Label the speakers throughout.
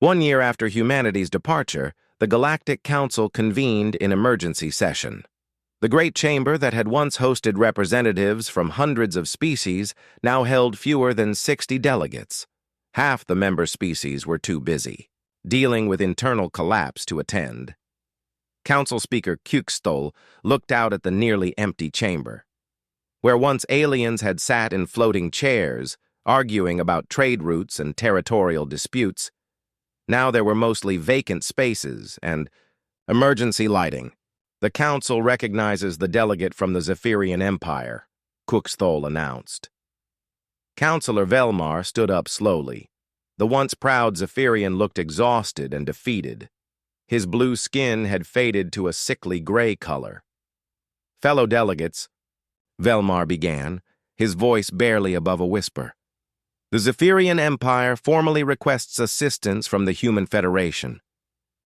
Speaker 1: 1 year after humanity's departure, the Galactic Council convened in emergency session. The Great Chamber that had once hosted representatives from hundreds of species now held fewer than 60 delegates. Half the member species were too busy, dealing with internal collapse to attend. Council Speaker Kukstol looked out at the nearly empty chamber. Where once aliens had sat in floating chairs, arguing about trade routes and territorial disputes, now there were mostly vacant spaces and emergency lighting. The Council recognizes the delegate from the Zephyrian Empire, Kukstol announced. Councillor Velmar stood up slowly. The once proud Zephyrian looked exhausted and defeated. His blue skin had faded to a sickly gray color. Fellow delegates, Velmar began, his voice barely above a whisper. The Zephyrian Empire formally requests assistance from the Human Federation.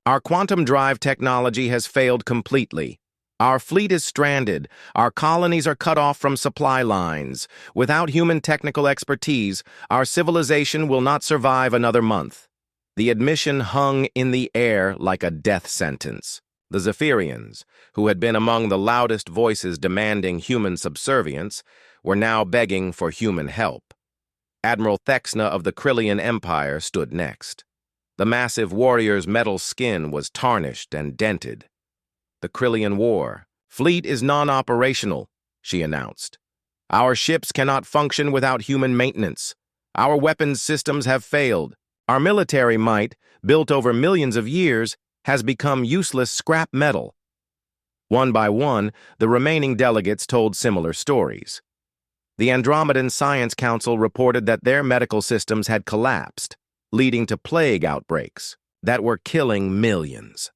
Speaker 1: Our quantum drive technology has failed completely. Our fleet is stranded. Our colonies are cut off from supply lines. Without human technical expertise, our civilization will not survive another month. The admission hung in the air like a death sentence. The Zephyrians, who had been among the loudest voices demanding human subservience, were now begging for human help. Admiral Thexna of the Krillian Empire stood next. The massive warrior's metal skin was tarnished and dented. The Krillian War. Fleet is non-operational, she announced. Our ships cannot function without human maintenance. Our weapons systems have failed. Our military might, built over millions of years, has become useless scrap metal. One by one, the remaining delegates told similar stories. The Andromedan Science Council reported that their medical systems had collapsed, leading to plague outbreaks that were killing millions.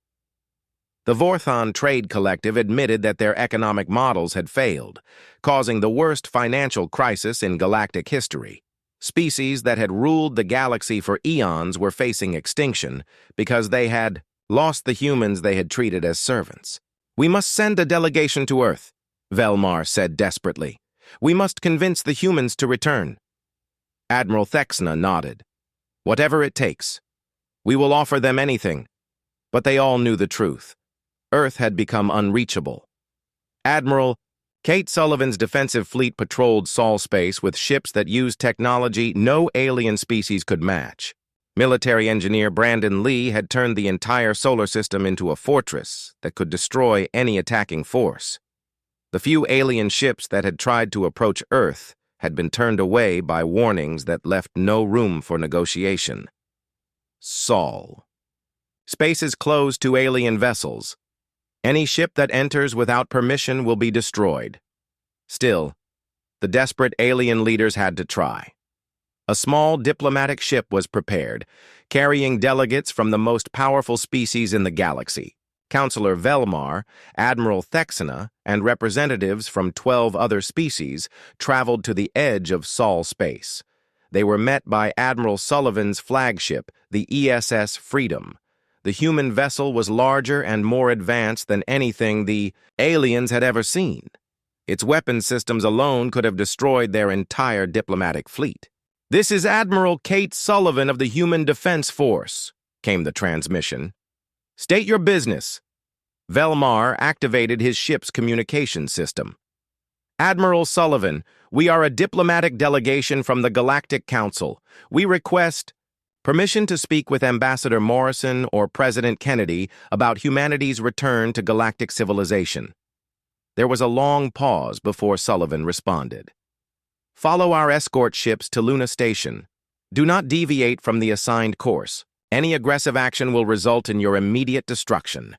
Speaker 1: The Vorthon Trade Collective admitted that their economic models had failed, causing the worst financial crisis in galactic history. Species that had ruled the galaxy for eons were facing extinction because they had lost the humans they had treated as servants. We must send a delegation to Earth, Velmar said desperately. We must convince the humans to return. Admiral Thexna nodded. Whatever it takes. We will offer them anything. But they all knew the truth. Earth had become unreachable. Admiral Kate Sullivan's defensive fleet patrolled Sol space with ships that used technology no alien species could match. Military engineer Brandon Lee had turned the entire solar system into a fortress that could destroy any attacking force. The few alien ships that had tried to approach Earth had been turned away by warnings that left no room for negotiation. Sol. Space is closed to alien vessels. Any ship that enters without permission will be destroyed. Still, the desperate alien leaders had to try. A small diplomatic ship was prepared, carrying delegates from the most powerful species in the galaxy. Councillor Velmar, Admiral Thexna, and representatives from 12 other species traveled to the edge of Sol space. They were met by Admiral Sullivan's flagship, the ESS Freedom. The human vessel was larger and more advanced than anything the aliens had ever seen. Its weapon systems alone could have destroyed their entire diplomatic fleet. "This is Admiral Kate Sullivan of the Human Defense Force," came the transmission. "State your business." Velmar activated his ship's communication system. "Admiral Sullivan, we are a diplomatic delegation from the Galactic Council. We request permission to speak with Ambassador Morrison or President Kennedy about humanity's return to galactic civilization." There was a long pause before Sullivan responded. "Follow our escort ships to Luna Station. Do not deviate from the assigned course. Any aggressive action will result in your immediate destruction."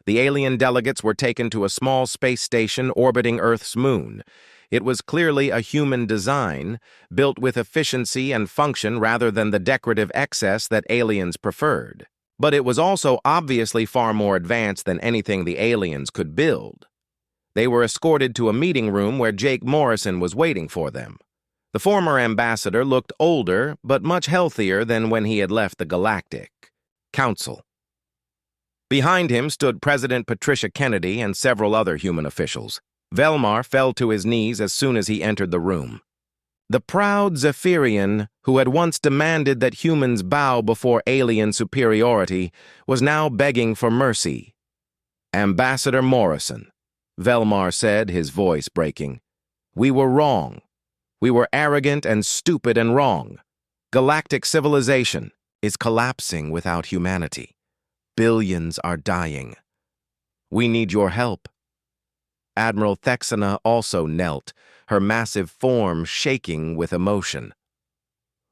Speaker 1: The alien delegates were taken to a small space station orbiting Earth's moon. It was clearly a human design, built with efficiency and function rather than the decorative excess that aliens preferred. But it was also obviously far more advanced than anything the aliens could build. They were escorted to a meeting room where Jake Morrison was waiting for them. The former ambassador looked older, but much healthier than when he had left the Galactic Council. Behind him stood President Patricia Kennedy and several other human officials. Velmar fell to his knees as soon as he entered the room. The proud Zephyrian, who had once demanded that humans bow before alien superiority, was now begging for mercy. "Ambassador Morrison," Velmar said, his voice breaking. "We were wrong. We were arrogant and stupid and wrong. Galactic civilization is collapsing without humanity. Billions are dying. We need your help." Admiral Thexana also knelt, her massive form shaking with emotion.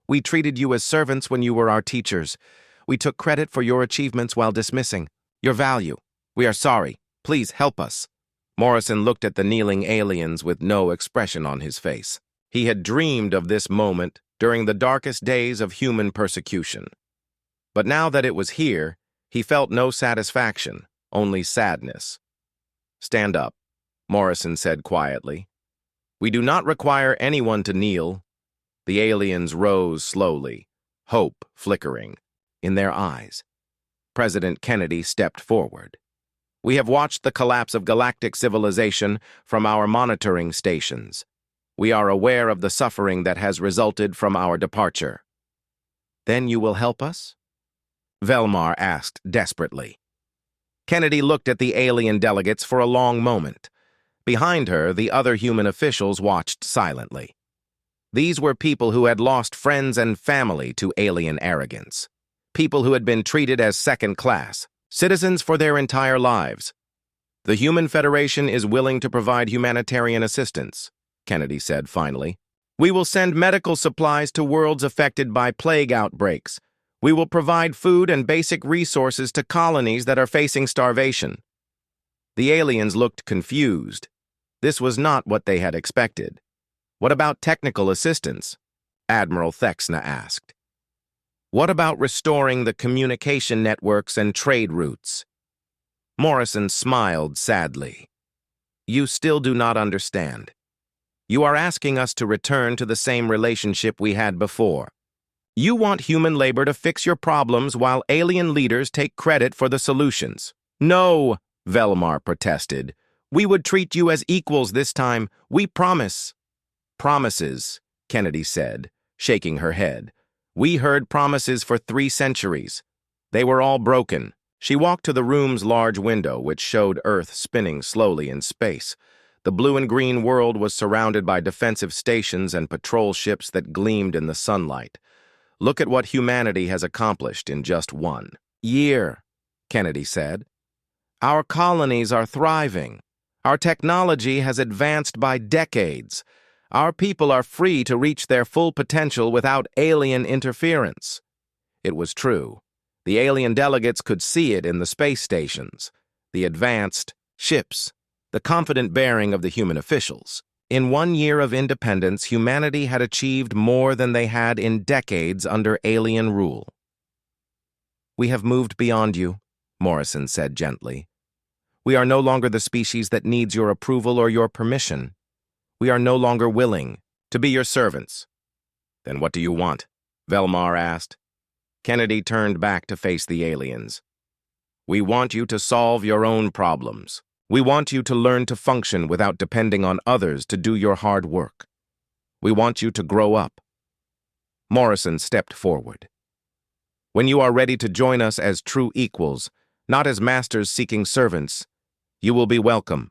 Speaker 1: "We treated you as servants when you were our teachers. We took credit for your achievements while dismissing your value. We are sorry. Please help us." Morrison looked at the kneeling aliens with no expression on his face. He had dreamed of this moment during the darkest days of human persecution. But now that it was here, he felt no satisfaction, only sadness. "Stand up," Morrison said quietly. "We do not require anyone to kneel." The aliens rose slowly, hope flickering in their eyes. President Kennedy stepped forward. "We have watched the collapse of galactic civilization from our monitoring stations. We are aware of the suffering that has resulted from our departure." "Then you will help us?" Velmar asked desperately. Kennedy looked at the alien delegates for a long moment. Behind her, the other human officials watched silently. These were people who had lost friends and family to alien arrogance. People who had been treated as second-class, citizens for their entire lives. "The Human Federation is willing to provide humanitarian assistance," Kennedy said finally. "We will send medical supplies to worlds affected by plague outbreaks. We will provide food and basic resources to colonies that are facing starvation." The aliens looked confused. This was not what they had expected. "What about technical assistance?" Admiral Thexana asked. "What about restoring the communication networks and trade routes?" Morrison smiled sadly. "You still do not understand. You are asking us to return to the same relationship we had before. You want human labor to fix your problems while alien leaders take credit for the solutions." "No," Velmar protested. "We would treat you as equals this time. We promise." "Promises," Kennedy said, shaking her head. "We heard promises for 3 centuries. They were all broken." She walked to the room's large window, which showed Earth spinning slowly in space. The blue and green world was surrounded by defensive stations and patrol ships that gleamed in the sunlight. "Look at what humanity has accomplished in just 1 year," Kennedy said. "Our colonies are thriving. Our technology has advanced by decades. Our people are free to reach their full potential without alien interference." It was true. The alien delegates could see it in the space stations, the advanced ships, the confident bearing of the human officials. In 1 year of independence, humanity had achieved more than they had in decades under alien rule. "We have moved beyond you," Morrison said gently. "We are no longer the species that needs your approval or your permission. We are no longer willing to be your servants." "Then what do you want?" Velmar asked. Kennedy turned back to face the aliens. "We want you to solve your own problems. We want you to learn to function without depending on others to do your hard work. We want you to grow up." Morrison stepped forward. "When you are ready to join us as true equals, not as masters seeking servants, you will be welcome.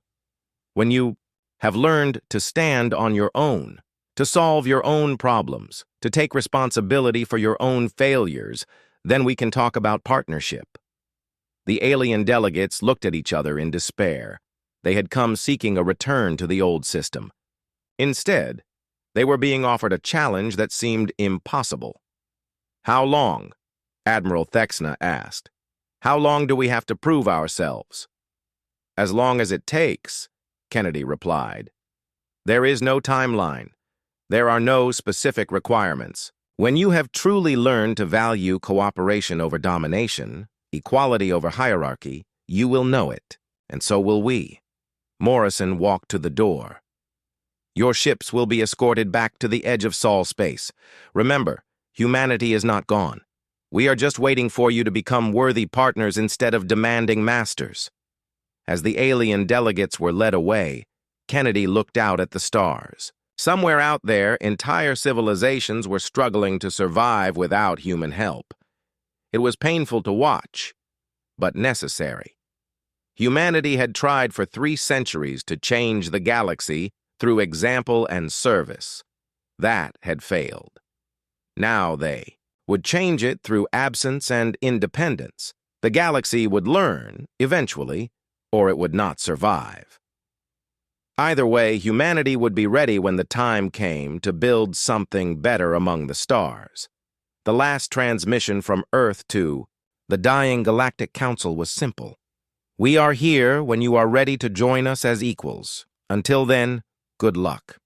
Speaker 1: When you have learned to stand on your own, to solve your own problems, to take responsibility for your own failures, then we can talk about partnership." The alien delegates looked at each other in despair. They had come seeking a return to the old system. Instead, they were being offered a challenge that seemed impossible. "How long?" Admiral Thexana asked. "How long do we have to prove ourselves?" "As long as it takes," Kennedy replied. "There is no timeline. There are no specific requirements. When you have truly learned to value cooperation over domination, equality over hierarchy, you will know it, and so will we." Morrison walked to the door. "Your ships will be escorted back to the edge of Sol space. Remember, humanity is not gone. We are just waiting for you to become worthy partners instead of demanding masters." As the alien delegates were led away, Kennedy looked out at the stars. Somewhere out there, entire civilizations were struggling to survive without human help. It was painful to watch, but necessary. Humanity had tried for 3 centuries to change the galaxy through example and service. That had failed. Now they would change it through absence and independence. The galaxy would learn, eventually, or it would not survive. Either way, humanity would be ready when the time came to build something better among the stars. The last transmission from Earth to the dying Galactic Council was simple. We are here when you are ready to join us as equals. Until then, good luck.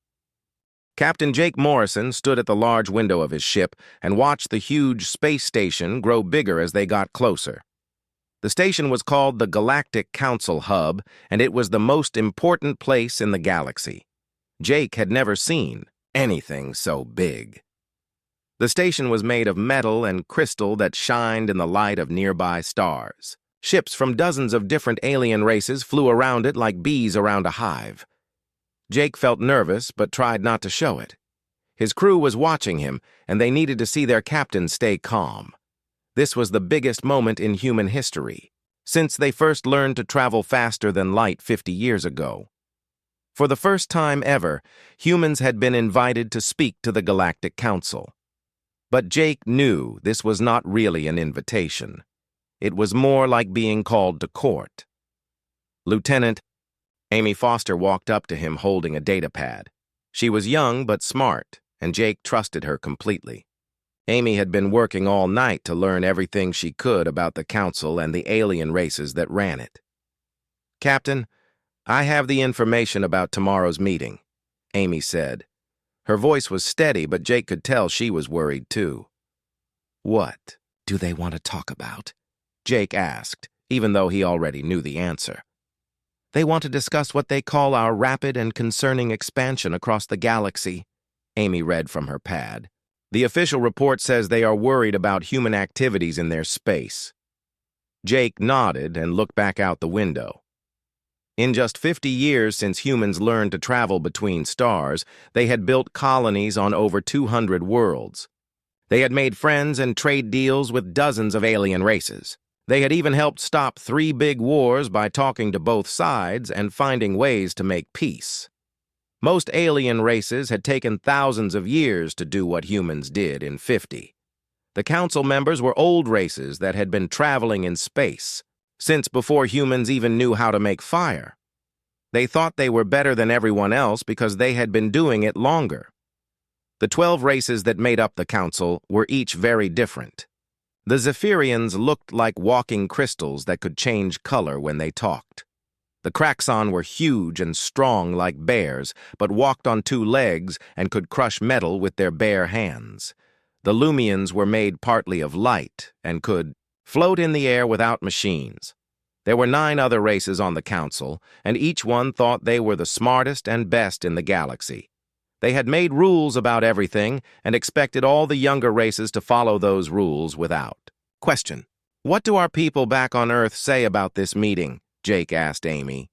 Speaker 1: Captain Jake Morrison stood at the large window of his ship and watched the huge space station grow bigger as they got closer. The station was called the Galactic Council Hub, and it was the most important place in the galaxy. Jake had never seen anything so big. The station was made of metal and crystal that shined in the light of nearby stars. Ships from dozens of different alien races flew around it like bees around a hive. Jake felt nervous but tried not to show it. His crew was watching him, and they needed to see their captain stay calm. This was the biggest moment in human history, since they first learned to travel faster than light 50 years ago. For the first time ever, humans had been invited to speak to the Galactic Council. But Jake knew this was not really an invitation. It was more like being called to court. Lieutenant, Amy Foster walked up to him holding a datapad. She was young but smart, and Jake trusted her completely. Amy had been working all night to learn everything she could about the council and the alien races that ran it. Captain, I have the information about tomorrow's meeting, Amy said. Her voice was steady, but Jake could tell she was worried too. What do they want to talk about? Jake asked, even though he already knew the answer. They want to discuss what they call our rapid and concerning expansion across the galaxy, Amy read from her pad. The official report says they are worried about human activities in their space. Jake nodded and looked back out the window. In just 50 years since humans learned to travel between stars, they had built colonies on over 200 worlds. They had made friends and trade deals with dozens of alien races. They had even helped stop 3 big wars by talking to both sides and finding ways to make peace. Most alien races had taken thousands of years to do what humans did in 50. The council members were old races that had been traveling in space since before humans even knew how to make fire. They thought they were better than everyone else because they had been doing it longer. The 12 races that made up the council were each very different. The Zephyrians looked like walking crystals that could change color when they talked. The Kraxon were huge and strong like bears, but walked on 2 legs and could crush metal with their bare hands. The Lumians were made partly of light and could float in the air without machines. There were 9 other races on the council, and each one thought they were the smartest and best in the galaxy. They had made rules about everything and expected all the younger races to follow those rules without question. What do our people back on Earth say about this meeting? Jake asked Amy.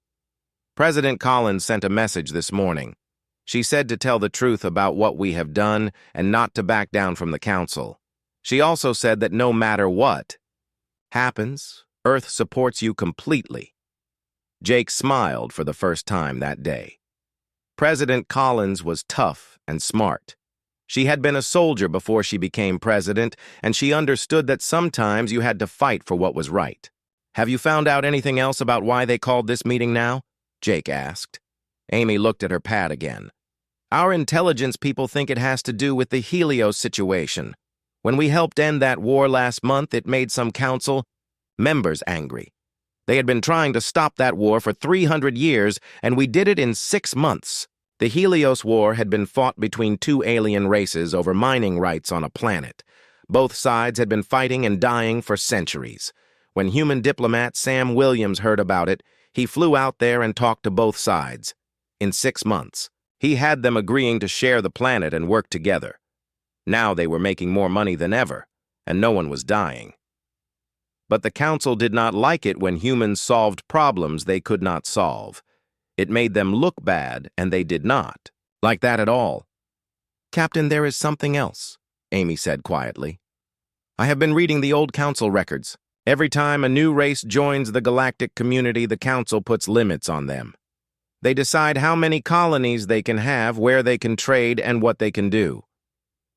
Speaker 1: President Collins sent a message this morning. She said to tell the truth about what we have done and not to back down from the council. She also said that no matter what happens, Earth supports you completely. Jake smiled for the first time that day. President Collins was tough and smart. She had been a soldier before she became president, and she understood that sometimes you had to fight for what was right. Have you found out anything else about why they called this meeting now? Jake asked. Amy looked at her pad again. Our intelligence people think it has to do with the Helios situation. When we helped end that war last month, it made some council members angry. They had been trying to stop that war for 300 years, and we did it in 6 months. The Helios War had been fought between 2 alien races over mining rights on a planet. Both sides had been fighting and dying for centuries. When human diplomat Sam Williams heard about it, he flew out there and talked to both sides. In 6 months, he had them agreeing to share the planet and work together. Now they were making more money than ever, and no one was dying. But the council did not like it when humans solved problems they could not solve. It made them look bad, and they did not. like that at all. Captain, there is something else, Amy said quietly. I have been reading the old council records. Every time a new race joins the galactic community, the council puts limits on them. They decide how many colonies they can have, where they can trade, and what they can do.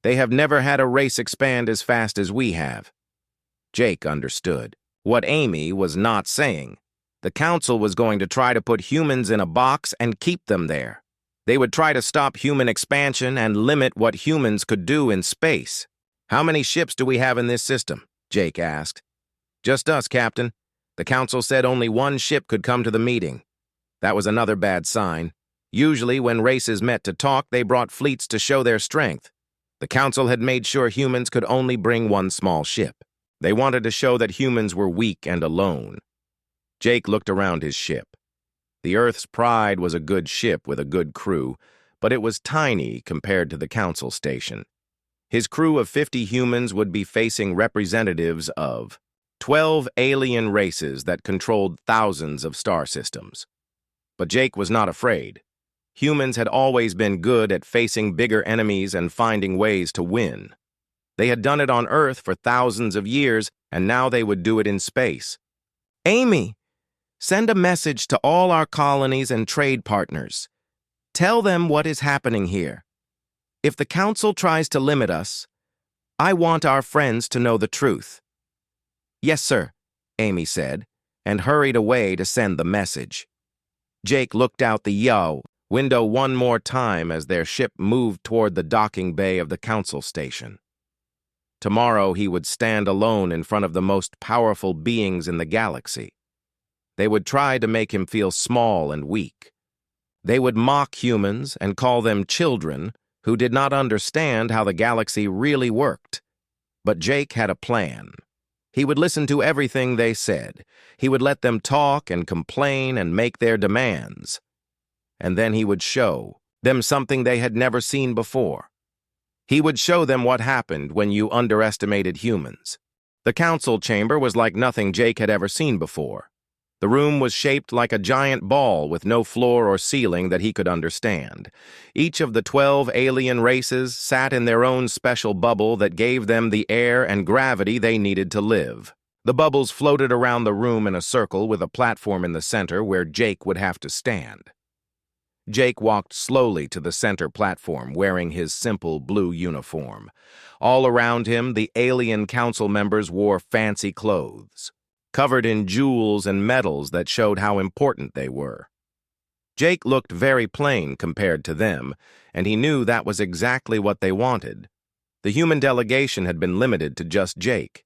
Speaker 1: They have never had a race expand as fast as we have. Jake understood what Amy was not saying. The council was going to try to put humans in a box and keep them there. They would try to stop human expansion and limit what humans could do in space. How many ships do we have in this system? Jake asked. Just us, Captain. The council said only one ship could come to the meeting. That was another bad sign. Usually, when races met to talk, they brought fleets to show their strength. The council had made sure humans could only bring one small ship. They wanted to show that humans were weak and alone. Jake looked around his ship. The Earth's Pride was a good ship with a good crew, but it was tiny compared to the council station. His crew of 50 humans would be facing representatives of 12 alien races that controlled thousands of star systems. But Jake was not afraid. Humans had always been good at facing bigger enemies and finding ways to win. They had done it on Earth for thousands of years, and now they would do it in space. Amy, send a message to all our colonies and trade partners. Tell them what is happening here. If the council tries to limit us, I want our friends to know the truth. Yes, sir, Amy said, and hurried away to send the message. Jake looked out the window one more time as their ship moved toward the docking bay of the council station. Tomorrow he would stand alone in front of the most powerful beings in the galaxy. They would try to make him feel small and weak. They would mock humans and call them children who did not understand how the galaxy really worked. But Jake had a plan. He would listen to everything they said. He would let them talk and complain and make their demands. And then he would show them something they had never seen before. He would show them what happened when you underestimated humans. The council chamber was like nothing Jake had ever seen before. The room was shaped like a giant ball with no floor or ceiling that he could understand. Each of the 12 alien races sat in their own special bubble that gave them the air and gravity they needed to live. The bubbles floated around the room in a circle with a platform in the center where Jake would have to stand. Jake walked slowly to the center platform wearing his simple blue uniform. All around him, the alien council members wore fancy clothes, covered in jewels and medals that showed how important they were. Jake looked very plain compared to them, and he knew that was exactly what they wanted. The human delegation had been limited to just Jake.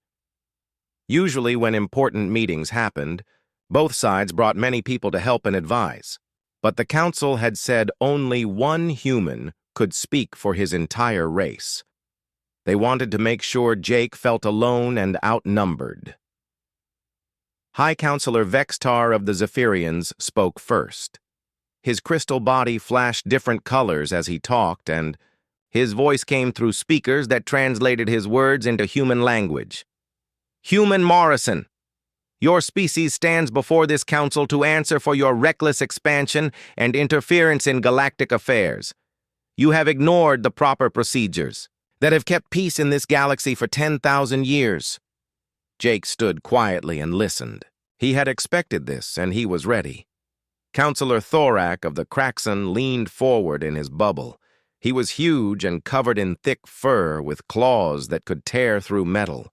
Speaker 1: Usually when important meetings happened, both sides brought many people to help and advise. But the council had said only one human could speak for his entire race. They wanted to make sure Jake felt alone and outnumbered. High Counselor Vextar of the Zephyrians spoke first. His crystal body flashed different colors as he talked, and his voice came through speakers that translated his words into human language. Human Morrison, your species stands before this council to answer for your reckless expansion and interference in galactic affairs. You have ignored the proper procedures that have kept peace in this galaxy for 10,000 years. Jake stood quietly and listened. He had expected this, and he was ready. Counselor Thorak of the Kraxon leaned forward in his bubble. He was huge and covered in thick fur with claws that could tear through metal.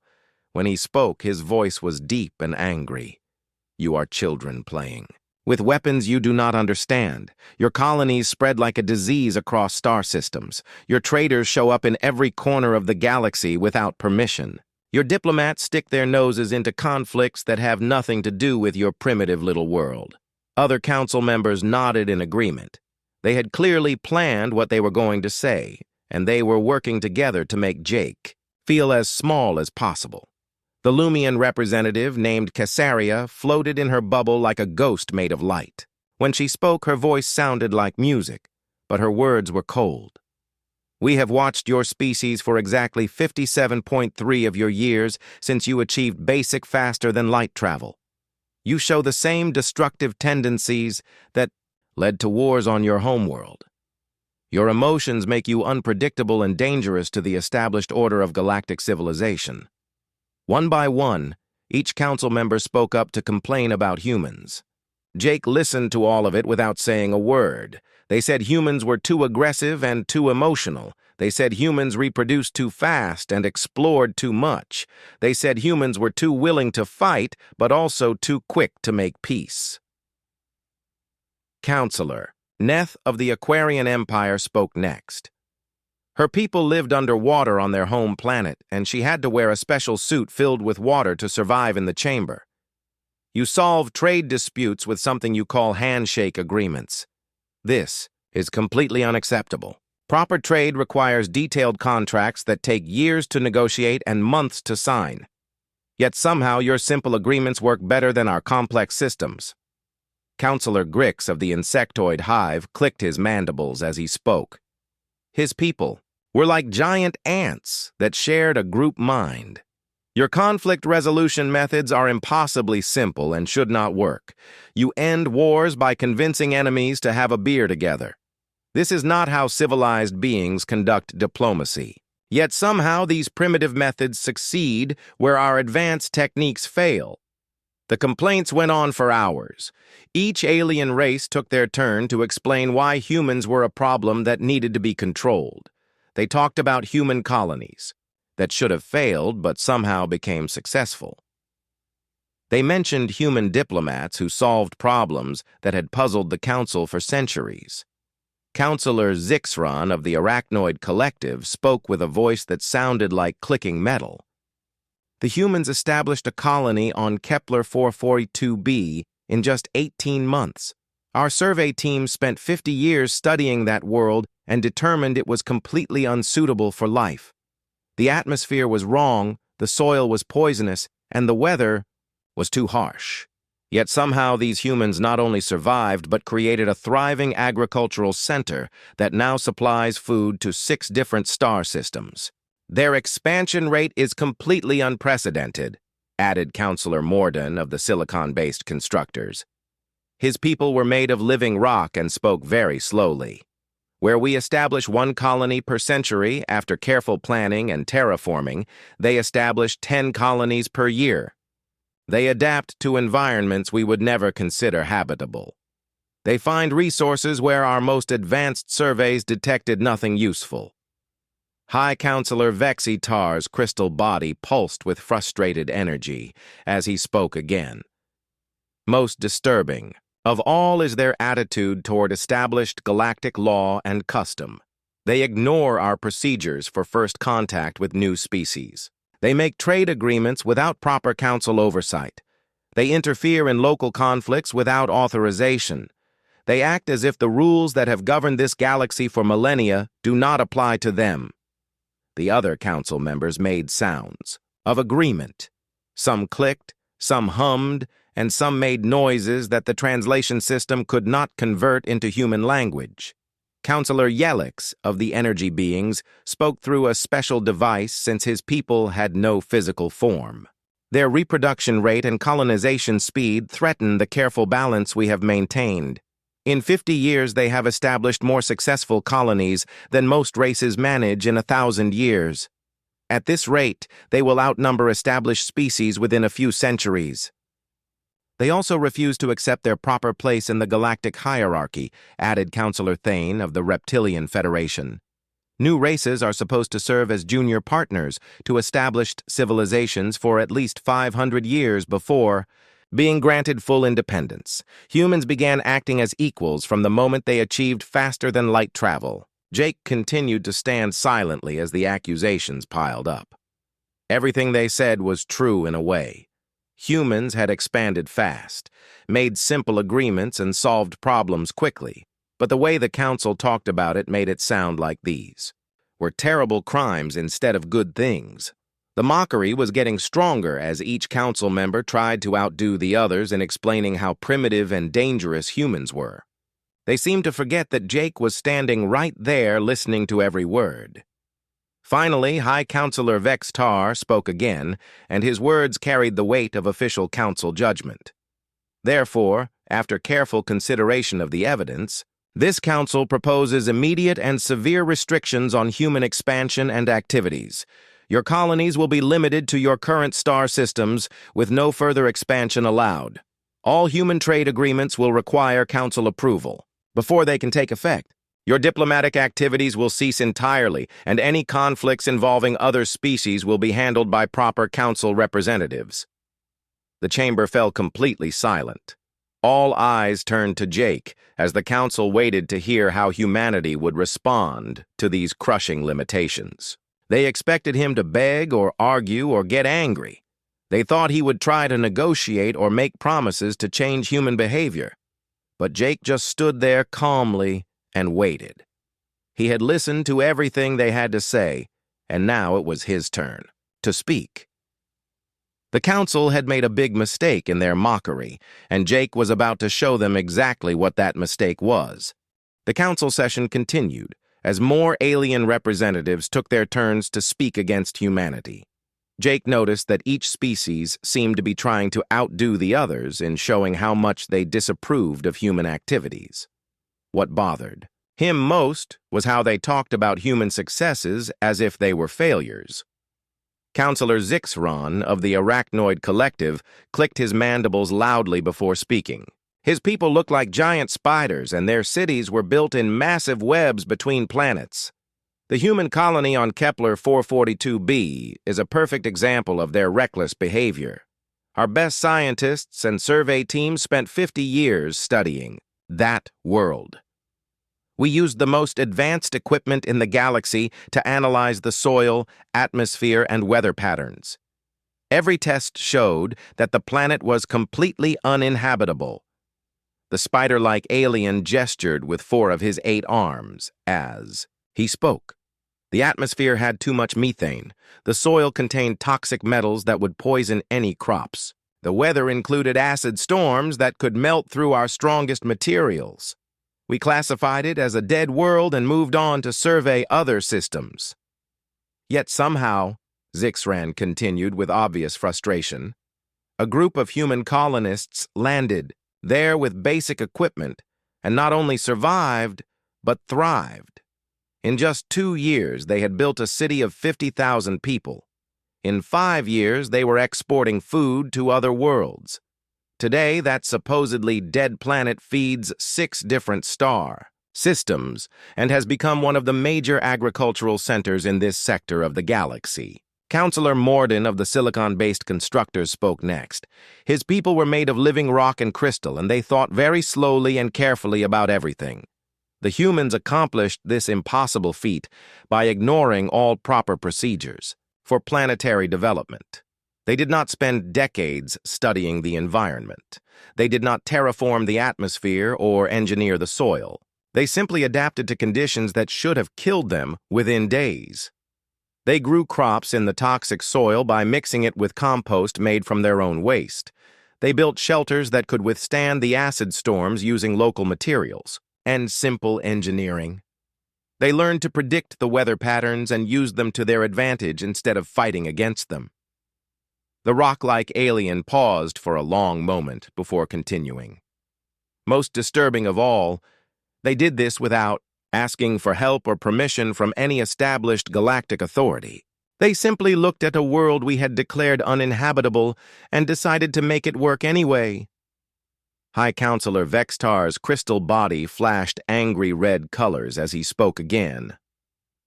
Speaker 1: When he spoke, his voice was deep and angry. You are children playing with weapons you do not understand. Your colonies spread like a disease across star systems. Your traders show up in every corner of the galaxy without permission. Your diplomats stick their noses into conflicts that have nothing to do with your primitive little world. Other council members nodded in agreement. They had clearly planned what they were going to say, and they were working together to make Jake feel as small as possible. The Lumian representative, named Casaria, floated in her bubble like a ghost made of light. When she spoke, her voice sounded like music, but her words were cold. We have watched your species for exactly 57.3 of your years since you achieved basic faster-than-light travel. You show the same destructive tendencies that led to wars on your homeworld. Your emotions make you unpredictable and dangerous to the established order of galactic civilization. One by one, each council member spoke up to complain about humans. Jake listened to all of it without saying a word. They said humans were too aggressive and too emotional. They said humans reproduced too fast and explored too much. They said humans were too willing to fight, but also too quick to make peace. Counselor Neth of the Aquarian Empire spoke next. Her people lived underwater on their home planet, and she had to wear a special suit filled with water to survive in the chamber. You solve trade disputes with something you call handshake agreements. This is completely unacceptable. Proper trade requires detailed contracts that take years to negotiate and months to sign. Yet somehow your simple agreements work better than our complex systems. Counselor Grix of the insectoid hive clicked his mandibles as he spoke. His people were like giant ants that shared a group mind. Your conflict resolution methods are impossibly simple and should not work. You end wars by convincing enemies to have a beer together. This is not how civilized beings conduct diplomacy. Yet somehow these primitive methods succeed where our advanced techniques fail. The complaints went on for hours. Each alien race took their turn to explain why humans were a problem that needed to be controlled. They talked about human colonies that should have failed but somehow became successful. They mentioned human diplomats who solved problems that had puzzled the Council for centuries. Counselor Zixron of the Arachnoid Collective spoke with a voice that sounded like clicking metal. The humans established a colony on Kepler 442b in just 18 months. Our survey team spent 50 years studying that world and determined it was completely unsuitable for life. The atmosphere was wrong, the soil was poisonous, and the weather was too harsh. Yet somehow these humans not only survived but created a thriving agricultural center that now supplies food to 6 different star systems. Their expansion rate is completely unprecedented, added Counselor Morden of the silicon-based constructors. His people were made of living rock and spoke very slowly. Where we establish 1 colony per century after careful planning and terraforming, they establish 10 colonies per year. They adapt to environments we would never consider habitable. They find resources where our most advanced surveys detected nothing useful. High Counselor Vexi Tar's crystal body pulsed with frustrated energy as he spoke again. Most disturbing of all is their attitude toward established galactic law and custom. They ignore our procedures for first contact with new species. They make trade agreements without proper council oversight. They interfere in local conflicts without authorization. They act as if the rules that have governed this galaxy for millennia do not apply to them. The other council members made sounds of agreement. Some clicked, some hummed, and some made noises that the translation system could not convert into human language. Counselor Yelix of the energy beings spoke through a special device since his people had no physical form. Their reproduction rate and colonization speed threaten the careful balance we have maintained. In 50 years, they have established more successful colonies than most races manage in 1,000 years. At this rate, they will outnumber established species within a few centuries. They also refuse to accept their proper place in the galactic hierarchy, added Counselor Thane of the Reptilian Federation. New races are supposed to serve as junior partners to established civilizations for at least 500 years before being granted full independence. Humans began acting as equals from the moment they achieved faster-than-light travel. Jake continued to stand silently as the accusations piled up. Everything they said was true in a way. Humans had expanded fast, made simple agreements, and solved problems quickly. But the way the council talked about it made it sound like these were terrible crimes instead of good things. The mockery was getting stronger as each council member tried to outdo the others in explaining how primitive and dangerous humans were. They seemed to forget that Jake was standing right there listening to every word. Finally, High Counselor Vex Tar spoke again, and his words carried the weight of official council judgment. Therefore, after careful consideration of the evidence, This council proposes immediate and severe restrictions on human expansion and activities. Your colonies will be limited to your current star systems, with no further expansion allowed. All human trade agreements will require council approval before they can take effect. Your diplomatic activities will cease entirely, and any conflicts involving other species will be handled by proper council representatives. The chamber fell completely silent. All eyes turned to Jake as the council waited to hear how humanity would respond to these crushing limitations. They expected him to beg or argue or get angry. They thought he would try to negotiate or make promises to change human behavior. But Jake just stood there calmly and waited. He had listened to everything they had to say, and now it was his turn to speak. The council had made a big mistake in their mockery, and Jake was about to show them exactly what that mistake was. The council session continued as more alien representatives took their turns to speak against humanity. Jake noticed that each species seemed to be trying to outdo the others in showing how much they disapproved of human activities. What bothered him most was how they talked about human successes as if they were failures. Counselor Zixron of the Arachnoid Collective clicked his mandibles loudly before speaking. His people looked like giant spiders, and their cities were built in massive webs between planets. The human colony on Kepler 442b is a perfect example of their reckless behavior. Our best scientists and survey teams spent 50 years studying that world. We used the most advanced equipment in the galaxy to analyze the soil, atmosphere, and weather patterns. Every test showed that the planet was completely uninhabitable. The spider-like alien gestured with 4 of his 8 arms as he spoke. The atmosphere had too much methane. The soil contained toxic metals that would poison any crops. The weather included acid storms that could melt through our strongest materials. We classified it as a dead world and moved on to survey other systems. Yet somehow, Zixran continued with obvious frustration, a group of human colonists landed there with basic equipment and not only survived, but thrived. In just 2 years, they had built a city of 50,000 people. In 5 years, they were exporting food to other worlds. Today, that supposedly dead planet feeds 6 different star systems and has become one of the major agricultural centers in this sector of the galaxy. Counselor Morden of the silicon-based constructors spoke next. His people were made of living rock and crystal, and they thought very slowly and carefully about everything. The humans accomplished this impossible feat by ignoring all proper procedures for planetary development. They did not spend decades studying the environment. They did not terraform the atmosphere or engineer the soil. They simply adapted to conditions that should have killed them within days. They grew crops in the toxic soil by mixing it with compost made from their own waste. They built shelters that could withstand the acid storms using local materials and simple engineering. They learned to predict the weather patterns and used them to their advantage instead of fighting against them. The rock-like alien paused for a long moment before continuing. Most disturbing of all, they did this without asking for help or permission from any established galactic authority. They simply looked at a world we had declared uninhabitable and decided to make it work anyway. High Counselor Vextar's crystal body flashed angry red colors as he spoke again.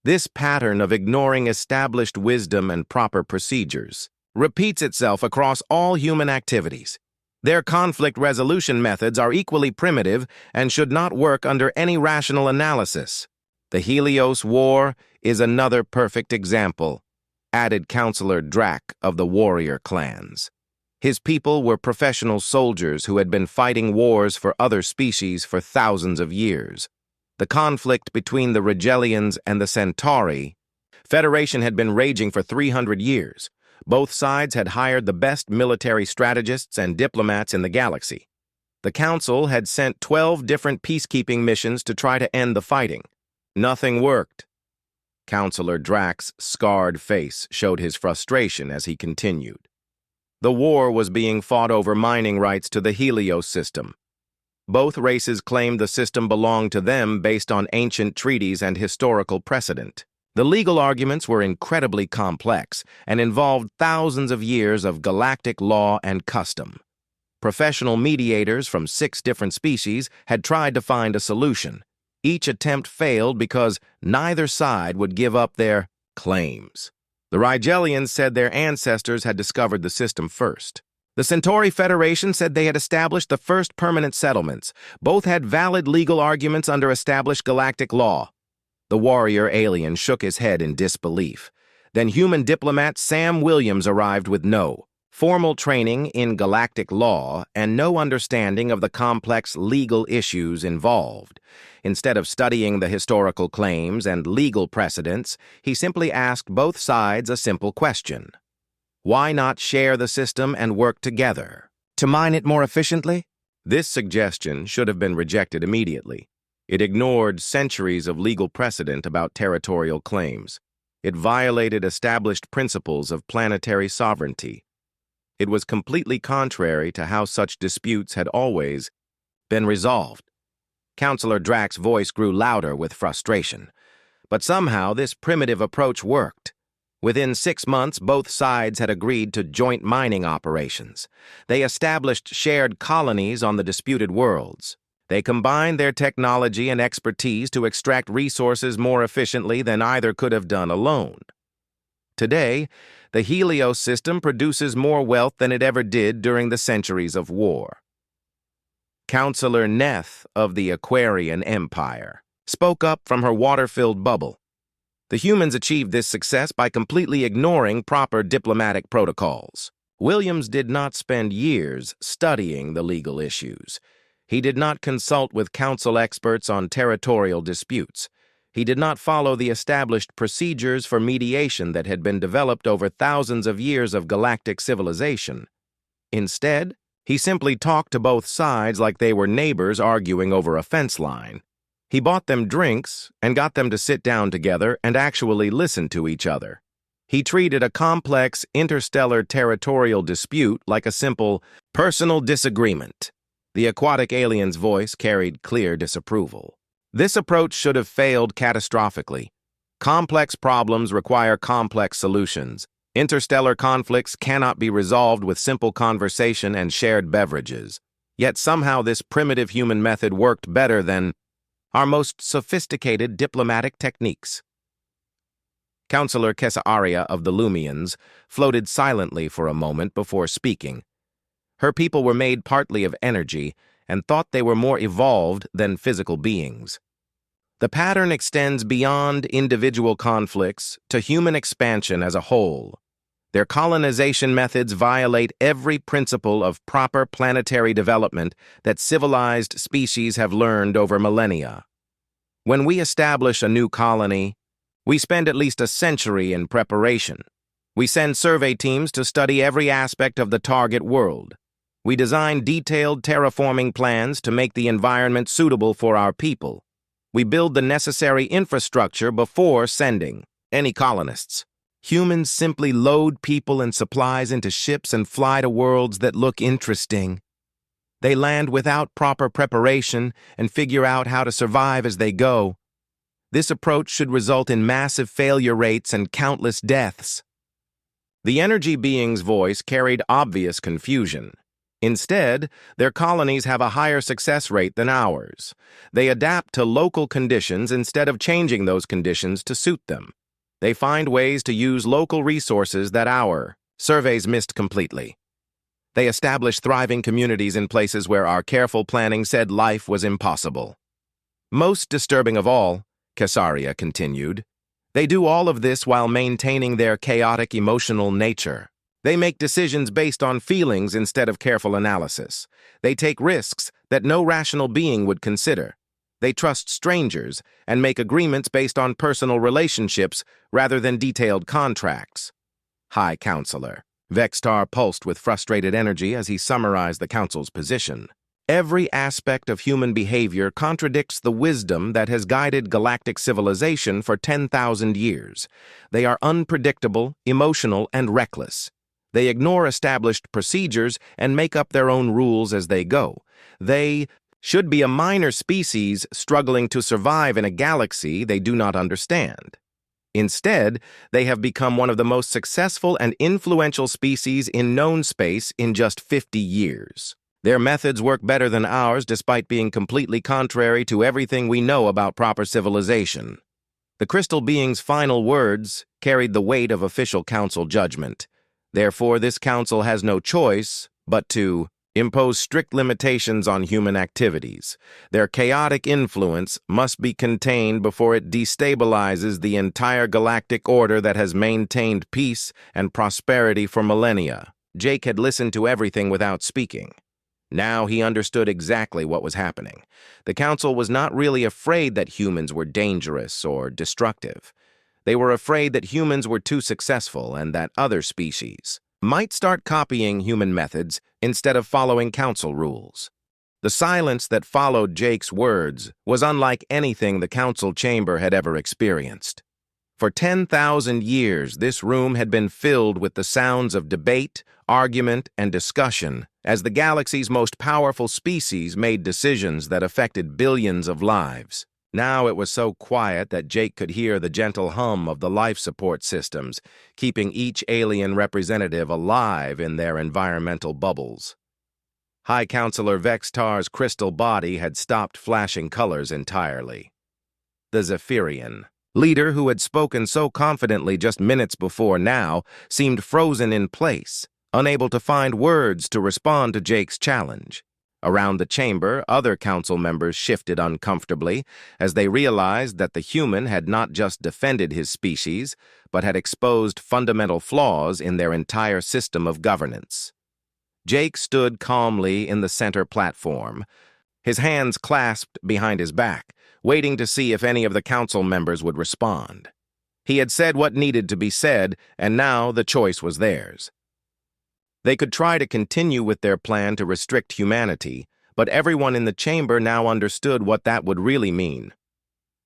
Speaker 1: This pattern of ignoring established wisdom and proper procedures repeats itself across all human activities. Their conflict resolution methods are equally primitive and should not work under any rational analysis. The Helios War is another perfect example, added Counselor Drac of the warrior clans. His people were professional soldiers who had been fighting wars for other species for thousands of years. The conflict between the Rigelians and the Centauri Federation had been raging for 300 years. Both sides had hired the best military strategists and diplomats in the galaxy. The Council had sent 12 different peacekeeping missions to try to end the fighting. Nothing worked. Counselor Drac's scarred face showed his frustration as he continued. The war was being fought over mining rights to the Helios system. Both races claimed the system belonged to them based on ancient treaties and historical precedent. The legal arguments were incredibly complex and involved thousands of years of galactic law and custom. Professional mediators from 6 different species had tried to find a solution. Each attempt failed because neither side would give up their claims. The Rigelians said their ancestors had discovered the system first. The Centauri Federation said they had established the first permanent settlements. Both had valid legal arguments under established galactic law. The warrior alien shook his head in disbelief. Then human diplomat Sam Williams arrived with no formal training in galactic law and no understanding of the complex legal issues involved. Instead of studying the historical claims and legal precedents, he simply asked both sides a simple question. Why not share the system and work together? To mine it more efficiently? This suggestion should have been rejected immediately. It ignored centuries of legal precedent about territorial claims. It violated established principles of planetary sovereignty. It was completely contrary to how such disputes had always been resolved. Counselor Drax's voice grew louder with frustration. But somehow this primitive approach worked. Within 6 months, both sides had agreed to joint mining operations. They established shared colonies on the disputed worlds. They combined their technology and expertise to extract resources more efficiently than either could have done alone. Today, the Helios system produces more wealth than it ever did during the centuries of war. Counselor Neth of the Aquarian Empire spoke up from her water-filled bubble. The humans achieved this success by completely ignoring proper diplomatic protocols. Williams did not spend years studying the legal issues. He did not consult with council experts on territorial disputes. He did not follow the established procedures for mediation that had been developed over thousands of years of galactic civilization. Instead, he simply talked to both sides like they were neighbors arguing over a fence line. He bought them drinks and got them to sit down together and actually listen to each other. He treated a complex interstellar territorial dispute like a simple personal disagreement. The aquatic alien's voice carried clear disapproval. This approach should have failed catastrophically. Complex problems require complex solutions. Interstellar conflicts cannot be resolved with simple conversation and shared beverages. Yet somehow this primitive human method worked better than our most sophisticated diplomatic techniques. Counselor Kesaaria of the Lumians floated silently for a moment before speaking. Her people were made partly of energy and thought they were more evolved than physical beings. The pattern extends beyond individual conflicts to human expansion as a whole. Their colonization methods violate every principle of proper planetary development that civilized species have learned over millennia. When we establish a new colony, we spend at least a century in preparation. We send survey teams to study every aspect of the target world. We design detailed terraforming plans to make the environment suitable for our people. We build the necessary infrastructure before sending any colonists. Humans simply load people and supplies into ships and fly to worlds that look interesting. They land without proper preparation and figure out how to survive as they go. This approach should result in massive failure rates and countless deaths. The energy being's voice carried obvious confusion. Instead, their colonies have a higher success rate than ours. They adapt to local conditions instead of changing those conditions to suit them. They find ways to use local resources that our surveys missed completely. They establish thriving communities in places where our careful planning said life was impossible. Most disturbing of all, Kesaaria continued, they do all of this while maintaining their chaotic emotional nature. They make decisions based on feelings instead of careful analysis. They take risks that no rational being would consider. They trust strangers and make agreements based on personal relationships rather than detailed contracts. High Counselor. Vextar pulsed with frustrated energy as he summarized the Council's position. Every aspect of human behavior contradicts the wisdom that has guided galactic civilization for 10,000 years. They are unpredictable, emotional, and reckless. They ignore established procedures and make up their own rules as they go. They should be a minor species struggling to survive in a galaxy they do not understand. Instead, they have become one of the most successful and influential species in known space in just 50 years. Their methods work better than ours despite being completely contrary to everything we know about proper civilization. The crystal being's final words carried the weight of official council judgment. Therefore, this council has no choice but to impose strict limitations on human activities. Their chaotic influence must be contained before it destabilizes the entire galactic order that has maintained peace and prosperity for millennia. Jake had listened to everything without speaking. Now he understood exactly what was happening. The council was not really afraid that humans were dangerous or destructive. They were afraid that humans were too successful and that other species might start copying human methods instead of following council rules. The silence that followed Jake's words was unlike anything the council chamber had ever experienced. For 10,000 years, this room had been filled with the sounds of debate, argument, and discussion as the galaxy's most powerful species made decisions that affected billions of lives. Now it was so quiet that Jake could hear the gentle hum of the life support systems, keeping each alien representative alive in their environmental bubbles. High Counselor Vextar's crystal body had stopped flashing colors entirely. The Zephyrian leader who had spoken so confidently just minutes before now seemed frozen in place, unable to find words to respond to Jake's challenge. Around the chamber, other council members shifted uncomfortably as they realized that the human had not just defended his species, but had exposed fundamental flaws in their entire system of governance. Jake stood calmly in the center platform, his hands clasped behind his back, waiting to see if any of the council members would respond. He had said what needed to be said, and now the choice was theirs. They could try to continue with their plan to restrict humanity, but everyone in the chamber now understood what that would really mean.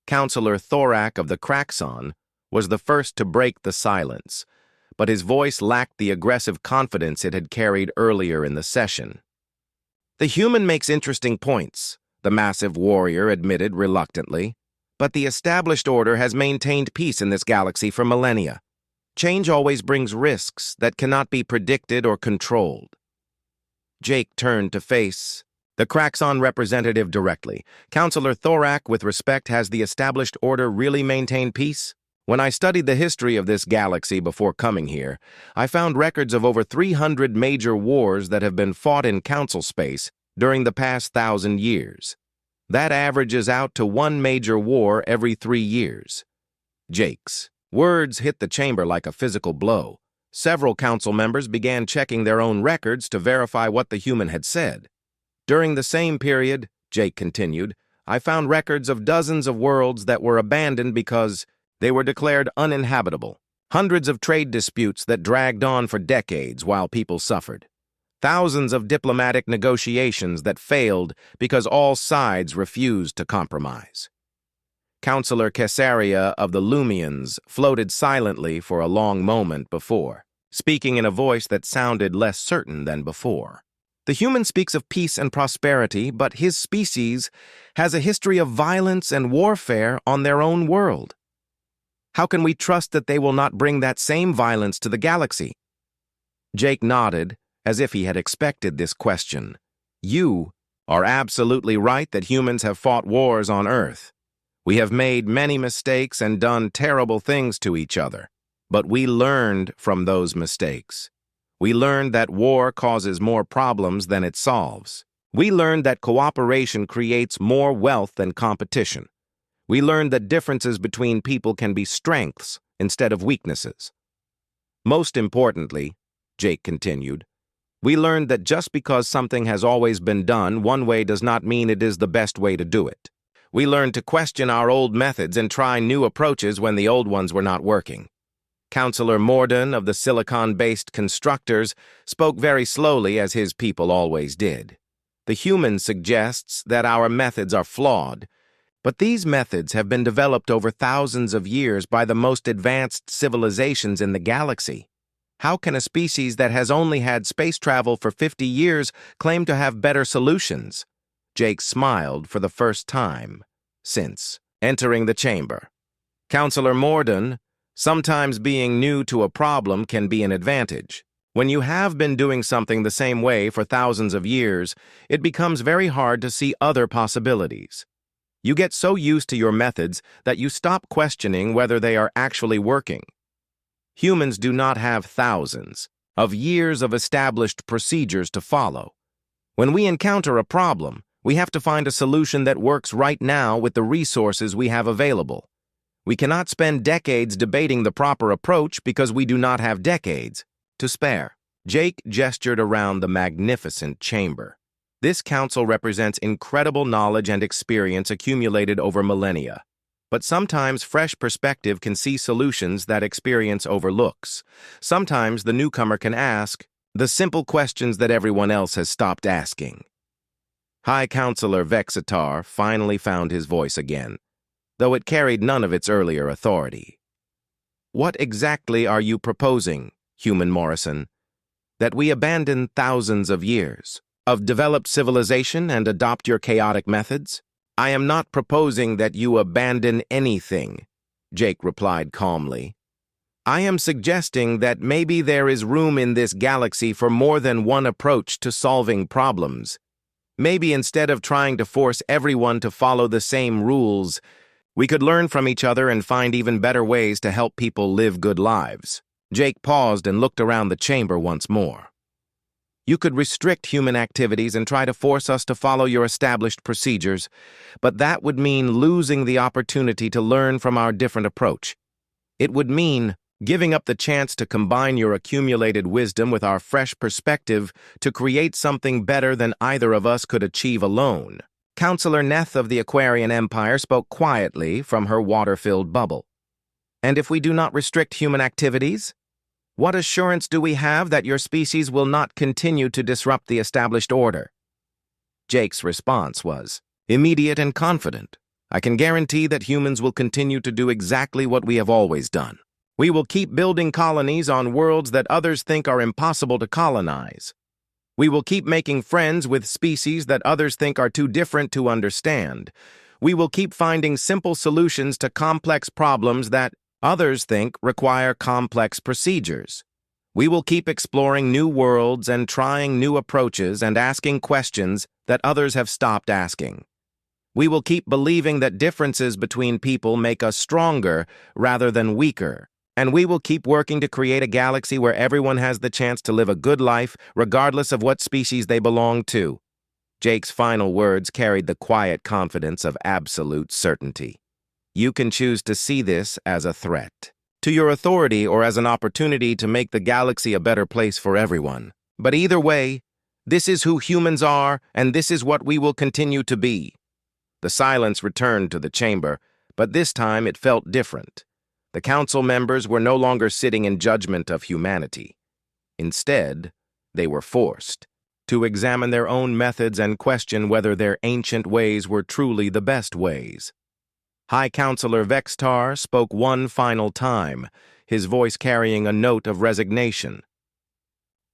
Speaker 1: Counselor Thorak of the Kraxon was the first to break the silence, but his voice lacked the aggressive confidence it had carried earlier in the session. "The human makes interesting points," the massive warrior admitted reluctantly, "but the established order has maintained peace in this galaxy for millennia. Change always brings risks that cannot be predicted or controlled." Jake turned to face the Kraxon representative directly. "Counselor Thorak, with respect, has the established order really maintained peace? When I studied the history of this galaxy before coming here, I found records of over 300 major wars that have been fought in council space during the past 1,000 years. That averages out to one major war every 3 years. Jake's words hit the chamber like a physical blow. Several council members began checking their own records to verify what the human had said. "During the same period," Jake continued, "I found records of dozens of worlds that were abandoned because they were declared uninhabitable. Hundreds of trade disputes that dragged on for decades while people suffered. Thousands of diplomatic negotiations that failed because all sides refused to compromise." Counselor Caesarea of the Lumians floated silently for a long moment before, speaking in a voice that sounded less certain than before. "The human speaks of peace and prosperity, but his species has a history of violence and warfare on their own world. How can we trust that they will not bring that same violence to the galaxy?" Jake nodded, as if he had expected this question. "You are absolutely right that humans have fought wars on Earth. We have made many mistakes and done terrible things to each other, but we learned from those mistakes. We learned that war causes more problems than it solves. We learned that cooperation creates more wealth than competition. We learned that differences between people can be strengths instead of weaknesses. Most importantly," Jake continued, "we learned that just because something has always been done one way does not mean it is the best way to do it. We learned to question our old methods and try new approaches when the old ones were not working." Counselor Morden of the silicon-based constructors spoke very slowly, as his people always did. "The human suggests that our methods are flawed, but these methods have been developed over thousands of years by the most advanced civilizations in the galaxy. How can a species that has only had space travel for 50 years claim to have better solutions? Jake smiled for the first time since entering the chamber. Counselor Morden, sometimes being new to a problem can be an advantage. When you have been doing something the same way for thousands of years, it becomes very hard to see other possibilities. You get so used to your methods that you stop questioning whether they are actually working. Humans do not have thousands of years of established procedures to follow. When we encounter a problem, we have to find a solution that works right now with the resources we have available. We cannot spend decades debating the proper approach because we do not have decades to spare. Jake gestured around the magnificent chamber. This council represents incredible knowledge and experience accumulated over millennia. But sometimes fresh perspective can see solutions that experience overlooks. Sometimes the newcomer can ask the simple questions that everyone else has stopped asking. High Counselor Vexitar finally found his voice again, though it carried none of its earlier authority. What exactly are you proposing, Human Morrison? That we abandon thousands of years of developed civilization and adopt your chaotic methods? I am not proposing that you abandon anything, Jake replied calmly. I am suggesting that maybe there is room in this galaxy for more than one approach to solving problems. Maybe instead of trying to force everyone to follow the same rules, we could learn from each other and find even better ways to help people live good lives. Jake paused and looked around the chamber once more. You could restrict human activities and try to force us to follow your established procedures, but that would mean losing the opportunity to learn from our different approach. It would mean giving up the chance to combine your accumulated wisdom with our fresh perspective to create something better than either of us could achieve alone. Counselor Neth of the Aquarian Empire spoke quietly from her water-filled bubble. And if we do not restrict human activities, what assurance do we have that your species will not continue to disrupt the established order? Jake's response was immediate and confident. I can guarantee that humans will continue to do exactly what we have always done. We will keep building colonies on worlds that others think are impossible to colonize. We will keep making friends with species that others think are too different to understand. We will keep finding simple solutions to complex problems that others think require complex procedures. We will keep exploring new worlds and trying new approaches and asking questions that others have stopped asking. We will keep believing that differences between people make us stronger rather than weaker. And we will keep working to create a galaxy where everyone has the chance to live a good life, regardless of what species they belong to. Jake's final words carried the quiet confidence of absolute certainty. You can choose to see this as a threat to your authority or as an opportunity to make the galaxy a better place for everyone. But either way, this is who humans are, and this is what we will continue to be. The silence returned to the chamber, but this time it felt different. The council members were no longer sitting in judgment of humanity. Instead, they were forced to examine their own methods and question whether their ancient ways were truly the best ways. High Counselor Vextar spoke one final time, his voice carrying a note of resignation.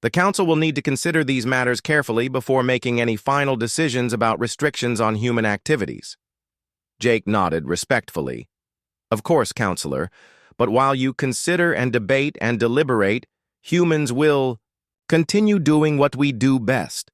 Speaker 1: The council will need to consider these matters carefully before making any final decisions about restrictions on human activities. Jake nodded respectfully. Of course, Counselor, but while you consider and debate and deliberate, humans will continue doing what we do best.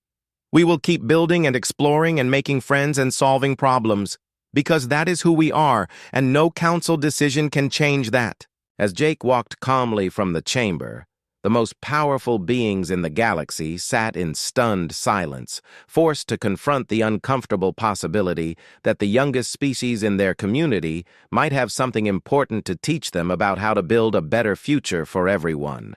Speaker 1: We will keep building and exploring and making friends and solving problems, because that is who we are, and no council decision can change that. As Jake walked calmly from the chamber, the most powerful beings in the galaxy sat in stunned silence, forced to confront the uncomfortable possibility that the youngest species in their community might have something important to teach them about how to build a better future for everyone.